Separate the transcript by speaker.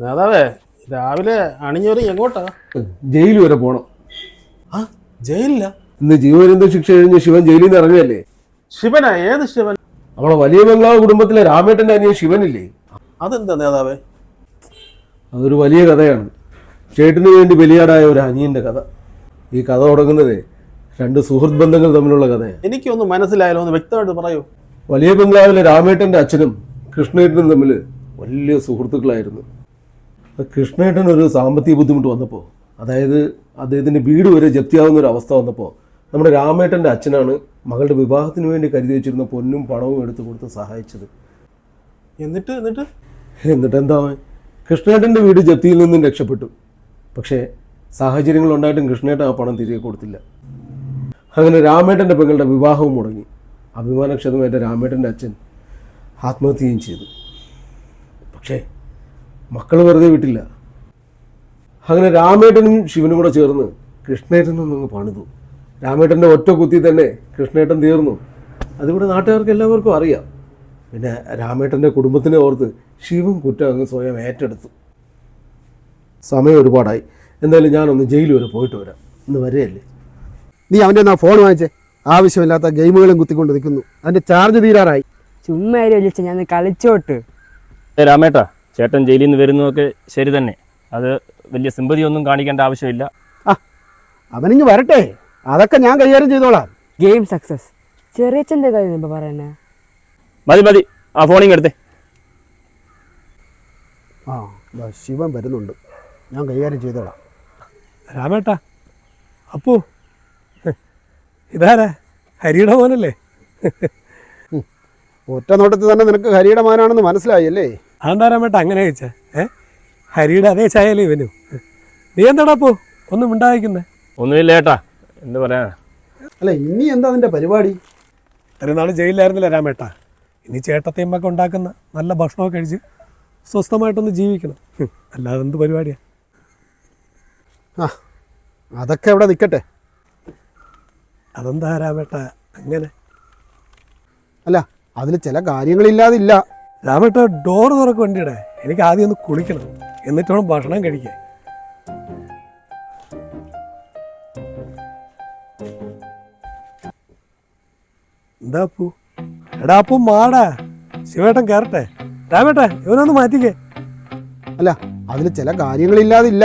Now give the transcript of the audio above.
Speaker 1: നേതാവേ രാവിലെ അണിഞ്ഞൊരു എങ്ങോട്ടാ?
Speaker 2: ജയിൽ വരെ പോണം.
Speaker 1: ആ ജയിലില്ല.
Speaker 2: ഇന്ന് ജീവപര്യന്ത ശിക്ഷ കഴിഞ്ഞ് ശിവൻ ജയിലിൽ നിന്ന് ഇറങ്ങിയല്ലേ?
Speaker 1: ശിവനാ? ഏത് ശിവൻ?
Speaker 2: നമ്മളെ വലിയ ബംഗ്ലാവ് കുടുംബത്തിലെ രാമേട്ടന്റെ അനിയൻ ശിവനില്ലേ?
Speaker 1: അതെന്താ നേതാവേ?
Speaker 2: അതൊരു വലിയ കഥയാണ്. ചേട്ടന് വേണ്ടി ബലിയാടായ ഒരു അനിയന്റെ കഥ. ഈ കഥ തുടങ്ങുന്നത് രണ്ട് സുഹൃത്ത് ബന്ധങ്ങൾ തമ്മിലുള്ള കഥയാണ്.
Speaker 1: എനിക്കൊന്നും മനസ്സിലായാലോ, ഒന്ന് വ്യക്തമായിട്ട് പറയൂ.
Speaker 2: വലിയ ബംഗ്ലാവിലെ രാമേട്ടന്റെ അച്ഛനും കൃഷ്ണേട്ടനും തമ്മിൽ വലിയ സുഹൃത്തുക്കളായിരുന്നു. കൃഷ്ണേട്ടൻ ഒരു സാമ്പത്തിക ബുദ്ധിമുട്ട് വന്നപ്പോൾ, അതായത് അദ്ദേഹത്തിൻ്റെ വീട് വരെ ജപ്തിയാവുന്ന ഒരു അവസ്ഥ വന്നപ്പോൾ, നമ്മുടെ രാമേട്ടൻ്റെ അച്ഛനാണ് മകളുടെ വിവാഹത്തിന് വേണ്ടി കരുതി വെച്ചിരുന്ന പൊന്നും പണവും എടുത്തു കൊടുത്ത് സഹായിച്ചത്. എന്നിട്ട് എന്താ, കൃഷ്ണേട്ടൻ്റെ വീട് ജപ്തിയിൽ നിന്നും രക്ഷപ്പെട്ടു. പക്ഷേ സാഹചര്യങ്ങൾ ഉണ്ടായിട്ടും കൃഷ്ണേട്ടൻ ആ പണം തിരികെ കൊടുത്തില്ല. അങ്ങനെ രാമേട്ടൻ്റെ പെങ്ങളുടെ വിവാഹവും മുടങ്ങി. അഭിമാനക്ഷതമേറ്റ രാമേട്ടൻ്റെ അച്ഛൻ ആത്മഹത്യയും ചെയ്തു. പക്ഷേ മക്കൾ വെറുതെ വിട്ടില്ല. അങ്ങനെ രാമേട്ടനും ശിവനും കൂടെ ചേർന്ന് കൃഷ്ണേട്ടനൊന്നങ്ങ് പണിതു. രാമേട്ടൻ്റെ ഒറ്റ കുത്തി തന്നെ കൃഷ്ണേട്ടൻ തീർന്നു. അതിവിടെ നാട്ടുകാർക്ക് എല്ലാവർക്കും അറിയാം. പിന്നെ രാമേട്ടൻ്റെ കുടുംബത്തിനെ ഓർത്ത് ശിവൻ കുറ്റം അങ്ങ് സ്വയം ഏറ്റെടുത്തു. സമയം ഒരുപാടായി. എന്തായാലും ഞാനൊന്ന് ജയിൽ വരെ പോയിട്ട് വരാം. ഇന്ന് വരെയല്ലേ?
Speaker 3: നീ അവൻ്റെ എന്നാ ഫോൺ വാങ്ങിച്ചേ? ആവശ്യമില്ലാത്ത ഗെയിമുകളും കുത്തിക്കൊണ്ട് നിൽക്കുന്നു. അതിൻ്റെ ചാർജ് തീരാറായി.
Speaker 4: ചുമ്മാ വിളിച്ച ഞാൻ കളിച്ചോട്ട്.
Speaker 5: രാമേട്ടാ, ചേട്ടൻ ജയിലിൽ നിന്ന് വരുന്നതൊക്കെ ശരി തന്നെ. അത് വലിയ സിമ്പതി ഒന്നും കാണിക്കേണ്ട ആവശ്യമില്ല.
Speaker 3: അവനിങ്ങ് വരട്ടെ, അതൊക്കെ ഞാൻ കൈകാര്യം ചെയ്തോളാം.
Speaker 4: Game success. ചെറിയച്ഛൻ്റെ കാര്യം ഇപ്പം പറയുന്നേ.
Speaker 5: മതി, ആ ഫോണിങ് എടുത്തേ.
Speaker 3: ശിവൻ വരുന്നുണ്ട്, ഞാൻ കൈകാര്യം ചെയ്തോളാം.
Speaker 6: രാമേട്ടാ, അപ്പോ ഇതാരാ? ഹരിയുടെ മോനല്ലേ?
Speaker 3: ഒറ്റ നോട്ടത്തിൽ തന്നെ നിനക്ക് ഹരിയുടെ മാനാണെന്ന് മനസ്സിലായല്ലേ?
Speaker 6: അതെന്താ രാമേട്ടാ അങ്ങനെ ചോദിച്ചാ? ഹരിയുടെ അതേ ചായല്ലേ ഇവനും? നീ എന്താടാ അപ്പോ ഒന്നും ഉണ്ടായിരിക്കുന്നേ?
Speaker 5: ഒന്നുമില്ല ഏട്ടാ, എന്ത് പറയാ.
Speaker 3: അല്ല, ഇനി എന്താ നിന്റെ പരിപാടി?
Speaker 6: ഇത്രയും നാൾ ജയിലിലായിരുന്നില്ല രാമേട്ടാ. ഇനി ചേട്ടത്തേമ്പൊക്കെ ഉണ്ടാക്കുന്ന നല്ല ഭക്ഷണമൊക്കെ കഴിച്ച് സ്വസ്ഥമായിട്ടൊന്ന് ജീവിക്കണം. അല്ലാതെ എന്ത് പരിപാടിയാ?
Speaker 3: അതൊക്കെ അവിടെ നിൽക്കട്ടെ.
Speaker 6: അതെന്താ രാമേട്ടാ അങ്ങനെ?
Speaker 3: അല്ല, അതിൽ ചില കാര്യങ്ങളില്ലാതില്ല.
Speaker 6: രാമേട്ടാ, ഡോറ് തുറക്ക് വണ്ടിയുടെ. എനിക്ക് ആദ്യം ഒന്ന് കുളിക്കണം, എന്നിട്ട് വേണം ഭക്ഷണം കഴിക്കാൻ. എന്താ അപ്പു? എടാ അപ്പു, മാടാ, ശിവേട്ടൻ കയറട്ടെ. രാമേട്ടാ, ഇവനൊന്ന് മാറ്റിക്കേ.
Speaker 3: അല്ല, അതിൽ ചില കാര്യങ്ങളില്ലാതില്ല.